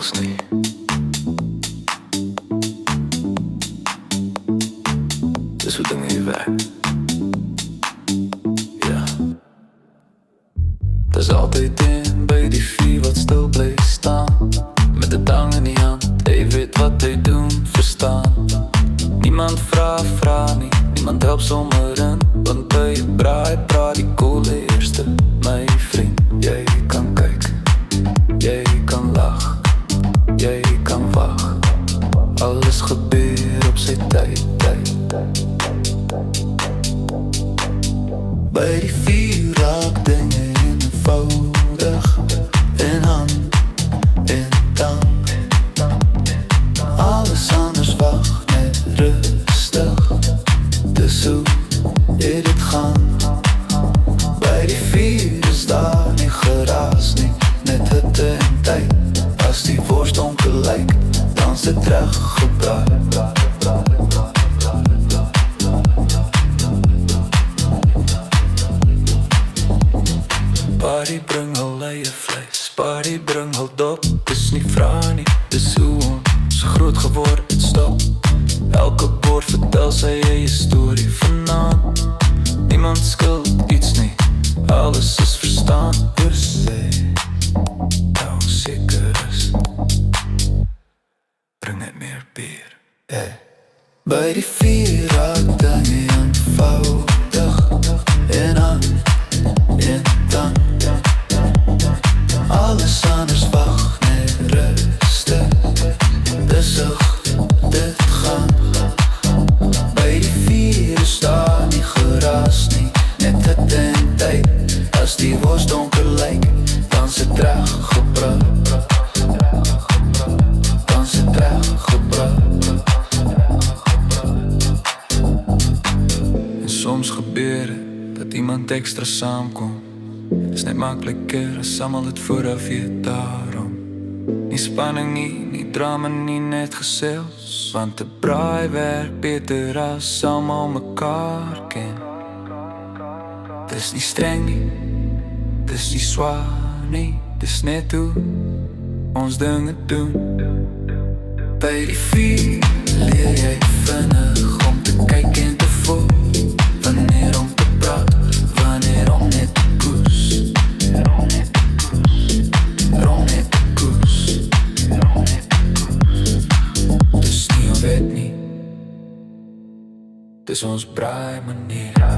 reëls nie. Dis hoe dinge hier werk. Ja. Dis altyd een by die vuur wat stil bly staan, met 'n tang in die hand, hy weet wat hy doen, verstaan. Niemand vra nie, niemand help sommer in, want by 'n braai praat die koele eerste. My vriend, jy kan kyk, jy kan lag, jy kan wag, alles gebeur op sy tyd. By die vuur raak dinge eenvoudig, in hand, in tang. Alles anders wag net rustig, dis hoe dit gaan. By die vuur is daar nie geraas nie, net hitte en tyd. As die wors donker lyk, dan is dit reg gebraai. Party bring hul eie vleis, party bring hul dop. Dis nie vra nie, dis hoe ons groot geword het stop. Elke woord vertel sy eie storie vanaand. Niemand skuld iets nie, alles is verstaan. Per se, nou seker is, bring net meer bier. Hey. By die vuur raak dinge eenvoudig, en aan, en dan. Alles anders wag net rustig, dis hoe dit gaan. By die vuur is daar nie geraas nie, net het en tyd. As die wors donker lyk, dan sit reg gebraai. Dan sit reg gebraai. En soms gebeur het, dat iemand extra saamkom. Is net makliker as almal het vooraf weet daarom. Nie spanning nie drama nie, net gesels. Want 'n braai werk beter as almal mekaar ken. Dis nie streng nie, dis nie swaar nie, dis net hoe ons dinge doen. By die vuur leer jy vinnig om te kyk en te voel. Wanneer om te praat, wanneer om net te koes. Dis nie of weet nie, dis ons braai manier.